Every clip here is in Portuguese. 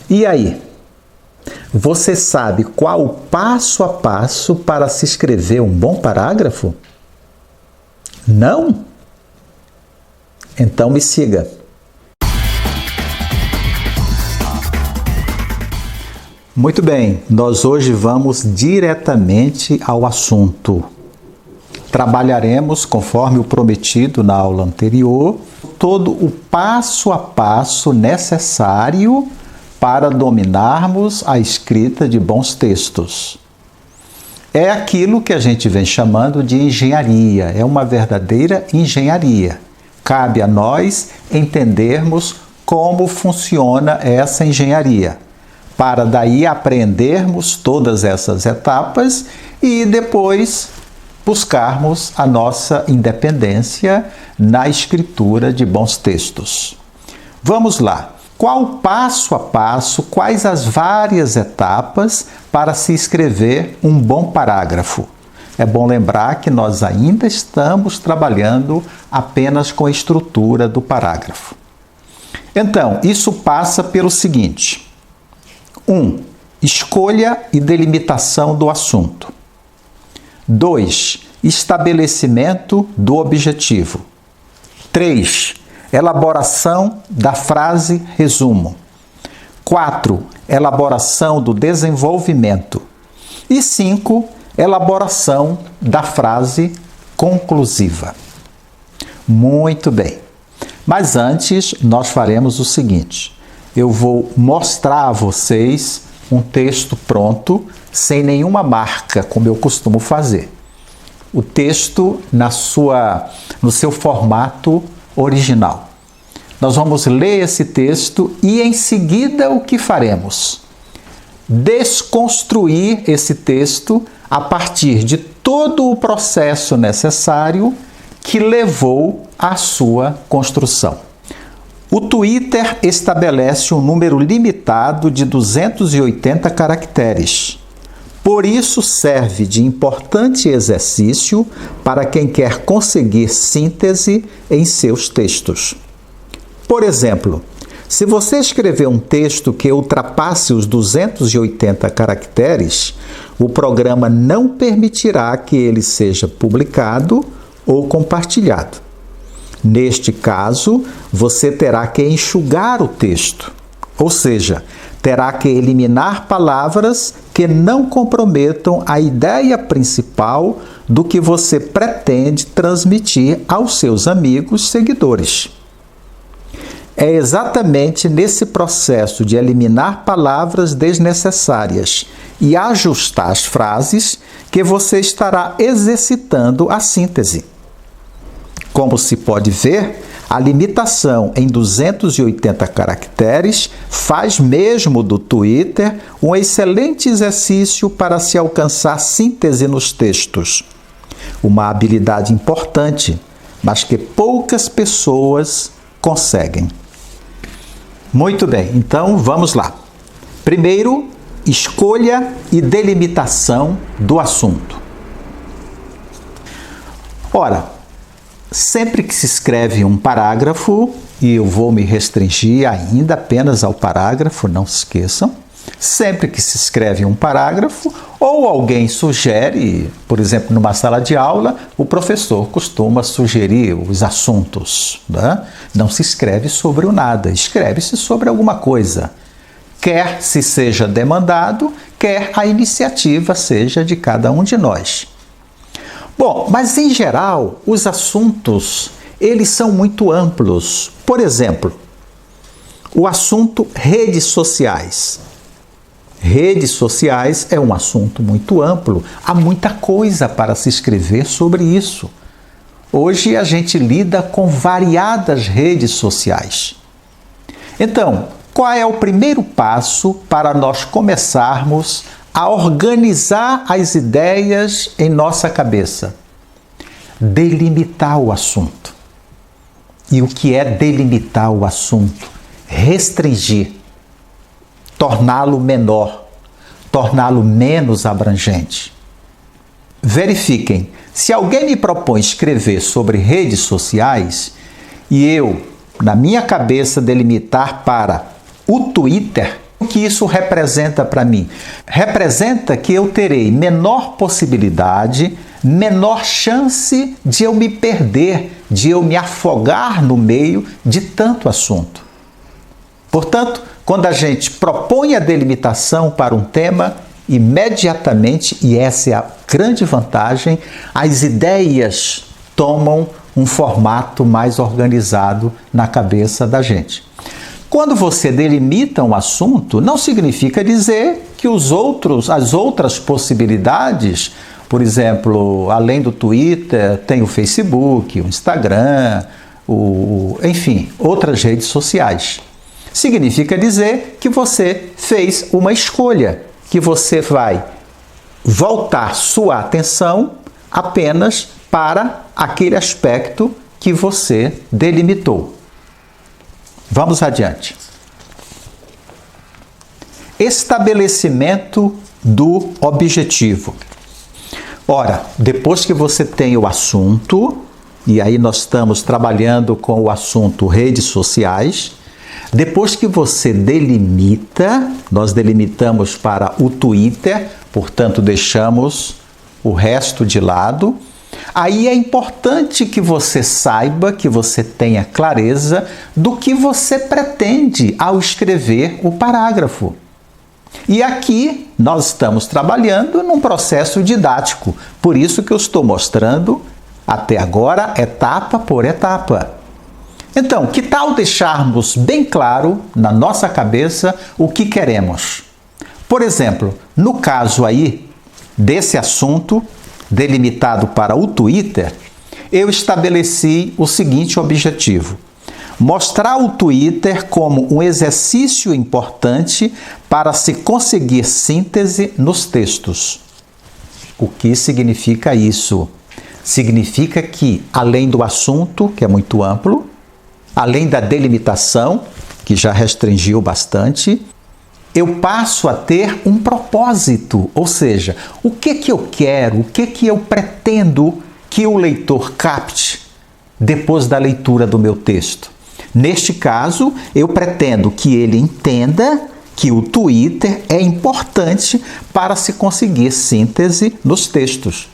E aí? Você sabe qual o passo a passo para se escrever um bom parágrafo? Não? Então me siga. Muito bem, nós hoje vamos diretamente ao assunto. Trabalharemos, conforme o prometido na aula anterior, todo o passo a passo necessário para dominarmos a escrita de bons textos. É aquilo que a gente vem chamando de engenharia, é uma verdadeira engenharia. Cabe a nós entendermos como funciona essa engenharia, para daí aprendermos todas essas etapas e depois buscarmos a nossa independência na escritura de bons textos. Vamos lá. Qual o passo a passo, quais as várias etapas para se escrever um bom parágrafo? É bom lembrar que nós ainda estamos trabalhando apenas com a estrutura do parágrafo. Então, isso passa pelo seguinte: 1. Escolha e delimitação do assunto. 2. Estabelecimento do objetivo. 3. Elaboração da frase resumo. 4. Elaboração do desenvolvimento. E 5. Elaboração da frase conclusiva. Muito bem. Mas antes, nós faremos o seguinte: eu vou mostrar a vocês um texto pronto, sem nenhuma marca, como eu costumo fazer. O texto no seu formato original. Nós vamos ler esse texto e em seguida o que faremos? Desconstruir esse texto a partir de todo o processo necessário que levou à sua construção. O Twitter estabelece um número limitado de 280 caracteres. Por isso, serve de importante exercício para quem quer conseguir síntese em seus textos. Por exemplo, se você escrever um texto que ultrapasse os 280 caracteres, o programa não permitirá que ele seja publicado ou compartilhado. Neste caso, você terá que enxugar o texto, ou seja, terá que eliminar palavras que não comprometam a ideia principal do que você pretende transmitir aos seus amigos seguidores. É exatamente nesse processo de eliminar palavras desnecessárias e ajustar as frases que você estará exercitando a síntese. Como se pode ver, a limitação em 280 caracteres faz mesmo do Twitter um excelente exercício para se alcançar síntese nos textos. Uma habilidade importante, mas que poucas pessoas conseguem. Muito bem, então vamos lá. Primeiro, escolha e delimitação do assunto. Ora, sempre que se escreve um parágrafo, e eu vou me restringir ainda apenas ao parágrafo, não se esqueçam, sempre que se escreve um parágrafo, ou alguém sugere, por exemplo, numa sala de aula, o professor costuma sugerir os assuntos, né? Não se escreve sobre o nada, escreve-se sobre alguma coisa. Quer se seja demandado, quer a iniciativa seja de cada um de nós. Bom, mas em geral, os assuntos, eles são muito amplos. Por exemplo, o assunto redes sociais. Redes sociais é um assunto muito amplo, há muita coisa para se escrever sobre isso. Hoje a gente lida com variadas redes sociais. Então, qual é o primeiro passo para nós começarmos a organizar as ideias em nossa cabeça? Delimitar o assunto. E o que é delimitar o assunto? Restringir, torná-lo menor, torná-lo menos abrangente. Verifiquem, se alguém me propõe escrever sobre redes sociais e eu, na minha cabeça, delimitar para o Twitter, que isso representa para mim? Representa que eu terei menor possibilidade, menor chance de eu me perder, de eu me afogar no meio de tanto assunto. Portanto, quando a gente propõe a delimitação para um tema, imediatamente, e essa é a grande vantagem, as ideias tomam um formato mais organizado na cabeça da gente. Quando você delimita um assunto, não significa dizer que as outras possibilidades, por exemplo, além do Twitter, tem o Facebook, o Instagram, enfim, outras redes sociais. Significa dizer que você fez uma escolha, que você vai voltar sua atenção apenas para aquele aspecto que você delimitou. Vamos adiante. Estabelecimento do objetivo. Ora, depois que você tem o assunto, e aí nós estamos trabalhando com o assunto redes sociais, depois que você delimita, nós delimitamos para o Twitter, portanto deixamos o resto de lado. Aí é importante que você saiba, que você tenha clareza do que você pretende ao escrever o parágrafo. E aqui nós estamos trabalhando num processo didático, por isso que eu estou mostrando até agora etapa por etapa. Então, que tal deixarmos bem claro na nossa cabeça o que queremos? Por exemplo, no caso aí desse assunto delimitado para o Twitter, eu estabeleci o seguinte objetivo: mostrar o Twitter como um exercício importante para se conseguir síntese nos textos. O que significa isso? Significa que, além do assunto, que é muito amplo, além da delimitação, que já restringiu bastante, eu passo a ter um propósito, ou seja, o que eu quero, o que eu pretendo que o leitor capte depois da leitura do meu texto. Neste caso, eu pretendo que ele entenda que o Twitter é importante para se conseguir síntese nos textos.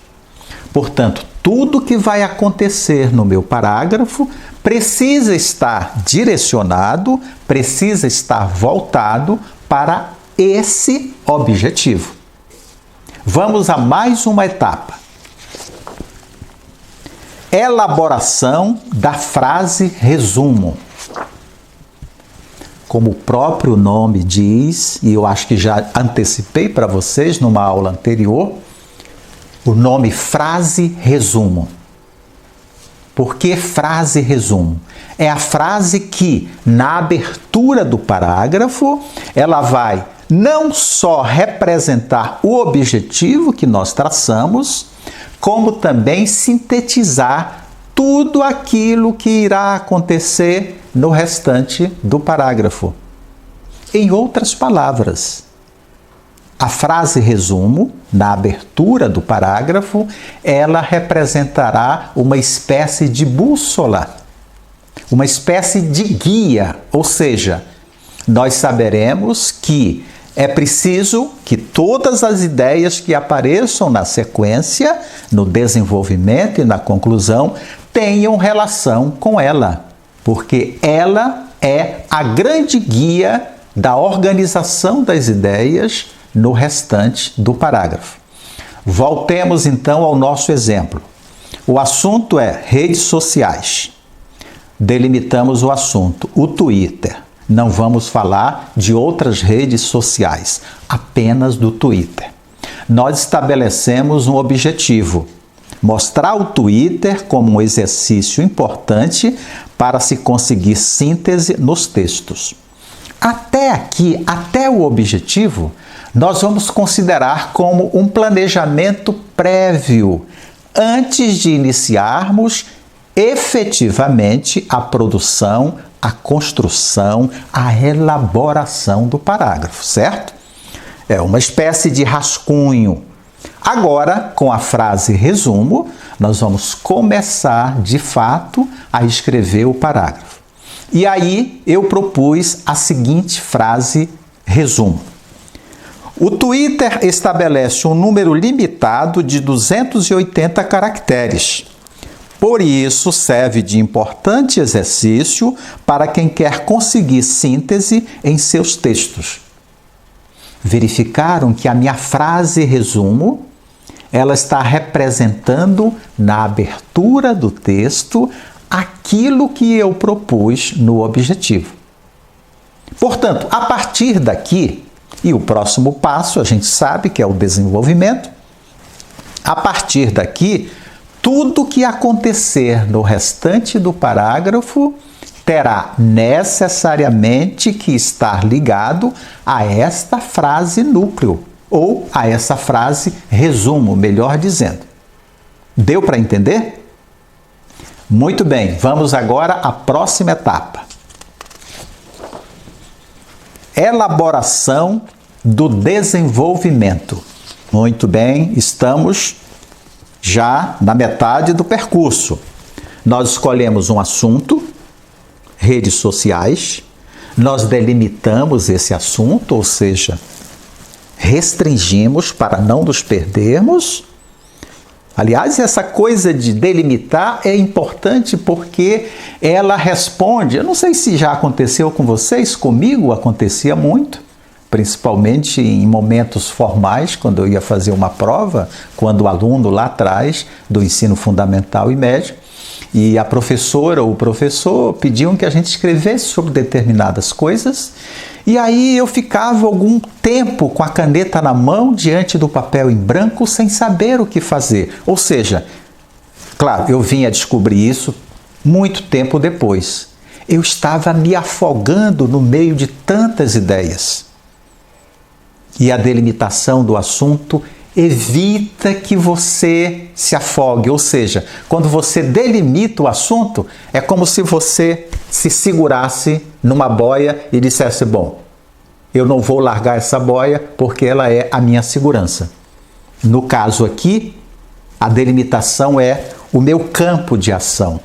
Portanto, tudo que vai acontecer no meu parágrafo precisa estar direcionado, precisa estar voltado para esse objetivo. Vamos a mais uma etapa. Elaboração da frase resumo. Como o próprio nome diz, e eu acho que já antecipei para vocês numa aula anterior, o nome frase resumo. Por que frase resumo? É a frase que, na abertura do parágrafo, ela vai não só representar o objetivo que nós traçamos, como também sintetizar tudo aquilo que irá acontecer no restante do parágrafo. Em outras palavras, a frase resumo, na abertura do parágrafo, ela representará uma espécie de bússola, uma espécie de guia, ou seja, nós saberemos que é preciso que todas as ideias que apareçam na sequência, no desenvolvimento e na conclusão, tenham relação com ela, porque ela é a grande guia da organização das ideias no restante do parágrafo. Voltemos então ao nosso exemplo. O assunto é redes sociais. Delimitamos o assunto, o Twitter. Não vamos falar de outras redes sociais, apenas do Twitter. Nós estabelecemos um objetivo: mostrar o Twitter como um exercício importante para se conseguir síntese nos textos. Até aqui, até o objetivo, nós vamos considerar como um planejamento prévio, antes de iniciarmos efetivamente a produção, a construção, a elaboração do parágrafo, certo? É uma espécie de rascunho. Agora, com a frase resumo, nós vamos começar, de fato, a escrever o parágrafo. E aí eu propus a seguinte frase Resumo. O Twitter estabelece um número limitado de 280 caracteres. Por isso, serve de importante exercício para quem quer conseguir síntese em seus textos. Verificaram que a minha frase resumo, ela está representando na abertura do texto aquilo que eu propus no objetivo. Portanto, a partir daqui, e o próximo passo a gente sabe que é o desenvolvimento, a partir daqui, tudo que acontecer no restante do parágrafo terá necessariamente que estar ligado a esta frase núcleo, ou a essa frase resumo, melhor dizendo. Deu para entender? Muito bem, vamos agora à próxima etapa. Elaboração do desenvolvimento. Muito bem, estamos já na metade do percurso. Nós escolhemos um assunto, redes sociais, nós delimitamos esse assunto, ou seja, restringimos para não nos perdermos. Aliás, essa coisa de delimitar é importante porque ela responde, eu não sei se já aconteceu com vocês, comigo acontecia muito, principalmente em momentos formais, quando eu ia fazer uma prova, quando o aluno lá atrás do ensino fundamental e médio, e a professora ou o professor pediam que a gente escrevesse sobre determinadas coisas, e aí eu ficava algum tempo com a caneta na mão, diante do papel em branco, sem saber o que fazer. Ou seja, claro, eu vim a descobrir isso muito tempo depois. Eu estava me afogando no meio de tantas ideias. E a delimitação do assunto evita que você se afogue. Ou seja, quando você delimita o assunto, é como se você se segurasse numa boia e dissesse, bom, eu não vou largar essa boia porque ela é a minha segurança. No caso aqui, a delimitação é o meu campo de ação.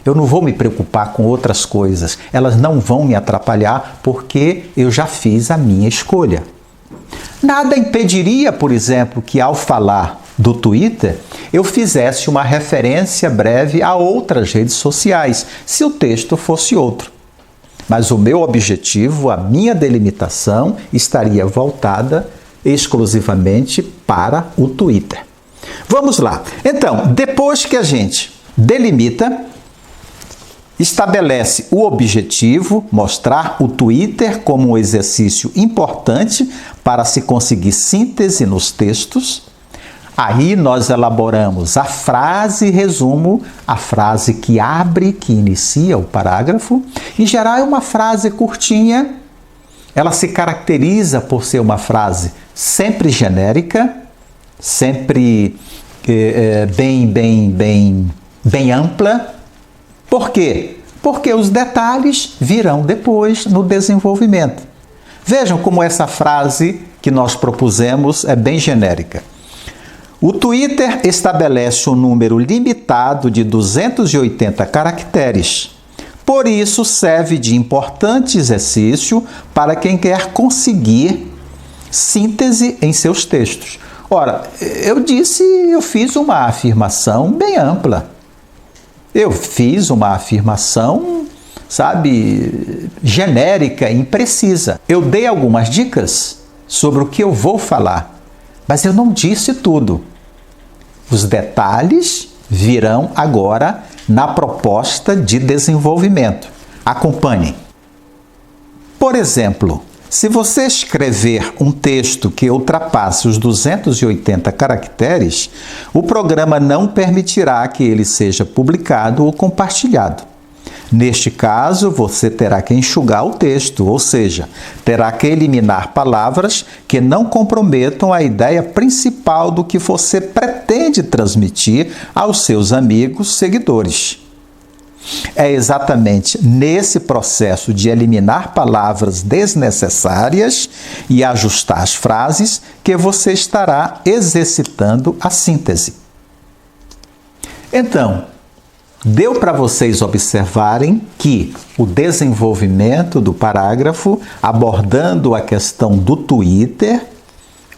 Eu não vou me preocupar com outras coisas. Elas não vão me atrapalhar porque eu já fiz a minha escolha. Nada impediria, por exemplo, que ao falar do Twitter, eu fizesse uma referência breve a outras redes sociais, se o texto fosse outro. Mas o meu objetivo, a minha delimitação, estaria voltada exclusivamente para o Twitter. Vamos lá. Então, depois que a gente delimita, estabelece o objetivo, mostrar o Twitter como um exercício importante para se conseguir síntese nos textos. Aí nós elaboramos a frase resumo, a frase que abre, que inicia o parágrafo. Em geral é uma frase curtinha, ela se caracteriza por ser uma frase sempre genérica, sempre bem ampla. Por quê? Porque os detalhes virão depois no desenvolvimento. Vejam como essa frase que nós propusemos é bem genérica. O Twitter estabelece um número limitado de 280 caracteres. Por isso, serve de importante exercício para quem quer conseguir síntese em seus textos. Ora, eu fiz uma afirmação bem ampla. Eu fiz uma afirmação, genérica e imprecisa. Eu dei algumas dicas sobre o que eu vou falar, mas eu não disse tudo. Os detalhes virão agora na proposta de desenvolvimento. Acompanhem. Por exemplo, se você escrever um texto que ultrapasse os 280 caracteres, o programa não permitirá que ele seja publicado ou compartilhado. Neste caso, você terá que enxugar o texto, ou seja, terá que eliminar palavras que não comprometam a ideia principal do que você pretende transmitir aos seus amigos, seguidores. É exatamente nesse processo de eliminar palavras desnecessárias e ajustar as frases que você estará exercitando a síntese. Então, Deu para vocês observarem que o desenvolvimento do parágrafo, abordando a questão do Twitter,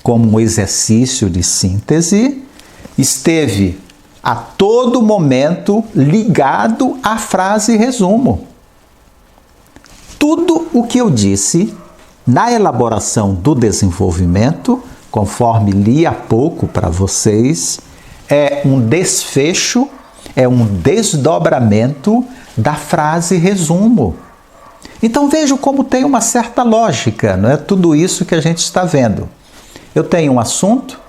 como um exercício de síntese, esteve a todo momento ligado à frase resumo. Tudo o que eu disse na elaboração do desenvolvimento, conforme li há pouco para vocês, é um desfecho, é um desdobramento da frase resumo. Então vejam como tem uma certa lógica, não é tudo isso que a gente está vendo. Eu tenho um assunto,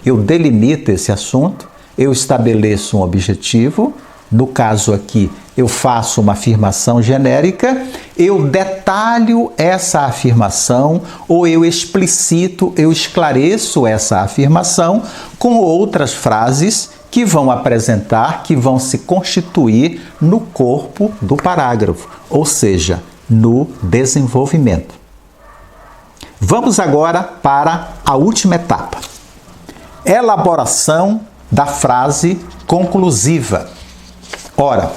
eu delimito esse assunto, eu estabeleço um objetivo, no caso aqui eu faço uma afirmação genérica, eu detalho essa afirmação ou eu explicito, eu esclareço essa afirmação com outras frases que vão apresentar, que vão se constituir no corpo do parágrafo, ou seja, no desenvolvimento. Vamos agora para a última etapa. Elaboração da frase conclusiva. Ora,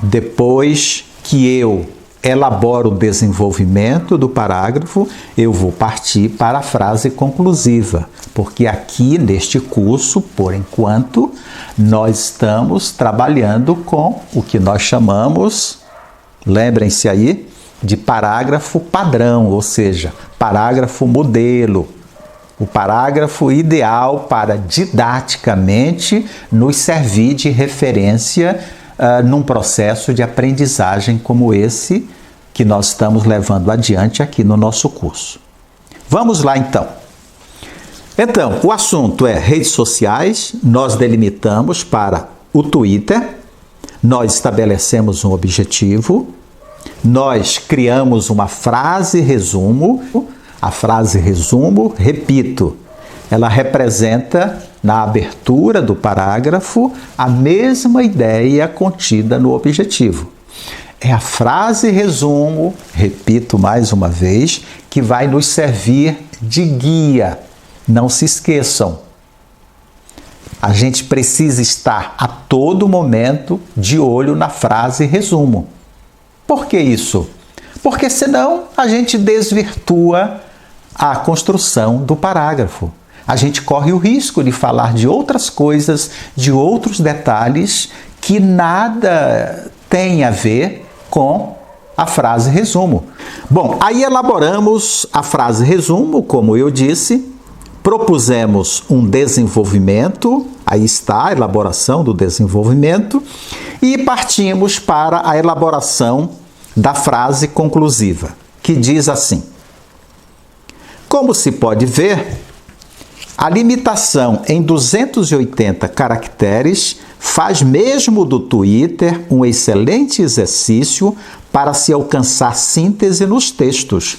depois que eu elaboro o desenvolvimento do parágrafo, eu vou partir para a frase conclusiva, porque aqui neste curso, por enquanto, nós estamos trabalhando com o que nós chamamos, lembrem-se aí, de parágrafo padrão, ou seja, parágrafo modelo. O parágrafo ideal para didaticamente nos servir de referência num processo de aprendizagem como esse que nós estamos levando adiante aqui no nosso curso. Vamos lá então. Então, o assunto é redes sociais, nós delimitamos para o Twitter, nós estabelecemos um objetivo, nós criamos uma frase resumo. A frase resumo, repito, ela representa na abertura do parágrafo a mesma ideia contida no objetivo. É a frase resumo, repito mais uma vez, que vai nos servir de guia. Não se esqueçam. A gente precisa estar a todo momento de olho na frase resumo. Por que isso? Porque senão a gente desvirtua a construção do parágrafo. A gente corre o risco de falar de outras coisas, de outros detalhes que nada tem a ver com a frase resumo. Bom, aí elaboramos a frase resumo, como eu disse, propusemos um desenvolvimento, aí está a elaboração do desenvolvimento, e partimos para a elaboração da frase conclusiva, que diz assim: como se pode ver, a limitação em 280 caracteres faz mesmo do Twitter um excelente exercício para se alcançar síntese nos textos.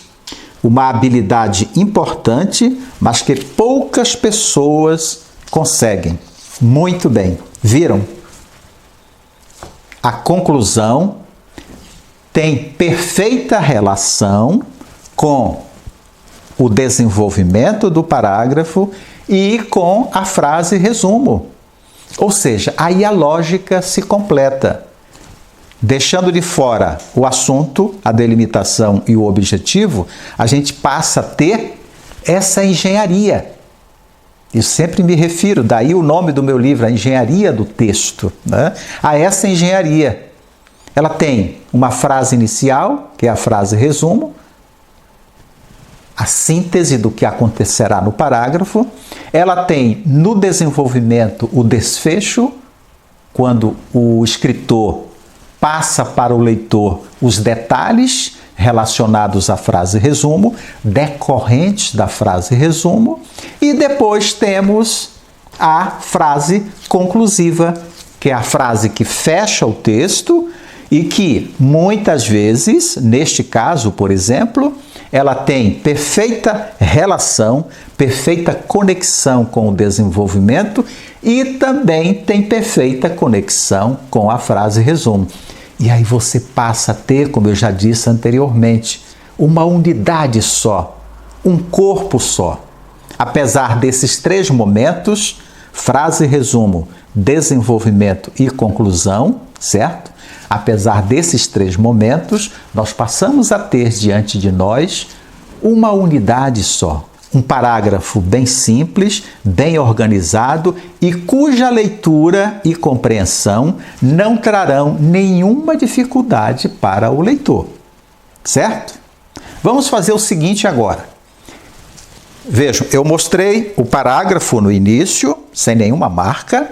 Uma habilidade importante, mas que poucas pessoas conseguem. Muito bem, viram? A conclusão tem perfeita relação com o desenvolvimento do parágrafo e com a frase resumo. Ou seja, aí a lógica se completa. Deixando de fora o assunto, a delimitação e o objetivo, a gente passa a ter essa engenharia. Eu sempre me refiro, daí o nome do meu livro, a engenharia do texto, né? A essa engenharia. Ela tem uma frase inicial, que é a frase resumo, a síntese do que acontecerá no parágrafo. Ela tem no desenvolvimento o desfecho, quando o escritor passa para o leitor os detalhes relacionados à frase resumo, decorrentes da frase resumo, e depois temos a frase conclusiva, que é a frase que fecha o texto e que muitas vezes, neste caso, por exemplo, ela tem perfeita relação, perfeita conexão com o desenvolvimento e também tem perfeita conexão com a frase resumo. E aí você passa a ter, como eu já disse anteriormente, uma unidade só, um corpo só. Apesar desses três momentos, frase resumo, desenvolvimento e conclusão, certo? Apesar desses 3 momentos, nós passamos a ter diante de nós uma unidade só. Um parágrafo bem simples, bem organizado e cuja leitura e compreensão não trarão nenhuma dificuldade para o leitor, certo? Vamos fazer o seguinte agora. Vejam, eu mostrei o parágrafo no início, sem nenhuma marca.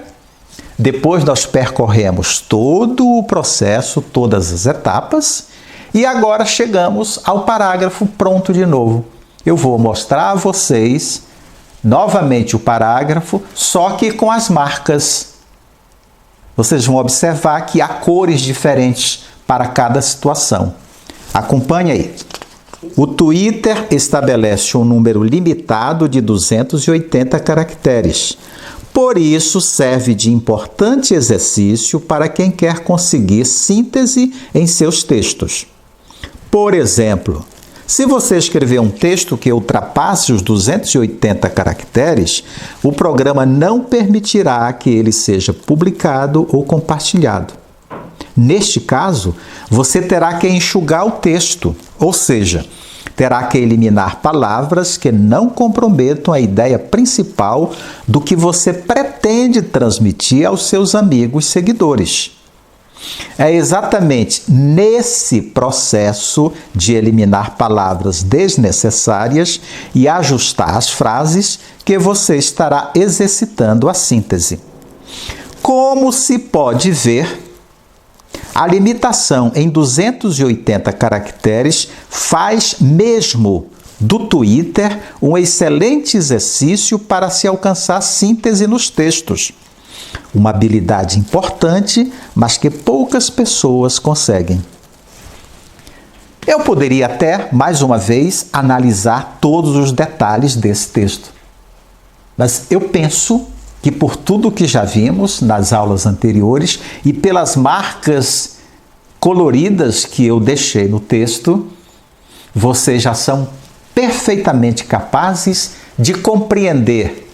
Depois nós percorremos todo o processo, todas as etapas. E agora chegamos ao parágrafo pronto de novo. Eu vou mostrar a vocês novamente o parágrafo, só que com as marcas. Vocês vão observar que há cores diferentes para cada situação. Acompanhe aí. O Twitter estabelece um número limitado de 280 caracteres. Por isso, serve de importante exercício para quem quer conseguir síntese em seus textos. Por exemplo, se você escrever um texto que ultrapasse os 280 caracteres, o programa não permitirá que ele seja publicado ou compartilhado. Neste caso, você terá que enxugar o texto, ou seja, terá que eliminar palavras que não comprometam a ideia principal do que você pretende transmitir aos seus amigos e seguidores. É exatamente nesse processo de eliminar palavras desnecessárias e ajustar as frases que você estará exercitando a síntese. Como se pode ver, a limitação em 280 caracteres faz mesmo do Twitter um excelente exercício para se alcançar síntese nos textos. Uma habilidade importante, mas que poucas pessoas conseguem. Eu poderia até, mais uma vez, analisar todos os detalhes desse texto. Mas eu penso que por tudo que já vimos nas aulas anteriores e pelas marcas coloridas que eu deixei no texto, vocês já são perfeitamente capazes de compreender,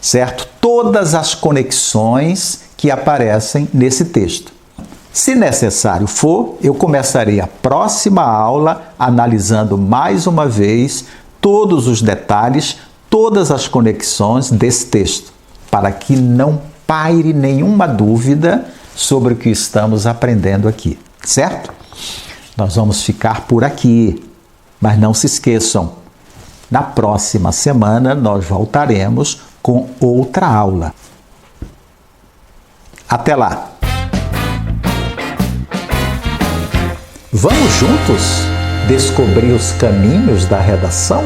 certo? Todas as conexões que aparecem nesse texto. Se necessário for, eu começarei a próxima aula analisando mais uma vez todos os detalhes, todas as conexões desse texto, para que não paire nenhuma dúvida sobre o que estamos aprendendo aqui, certo? Nós vamos ficar por aqui, mas não se esqueçam, na próxima semana nós voltaremos com outra aula. Até lá! Vamos juntos descobrir os caminhos da redação?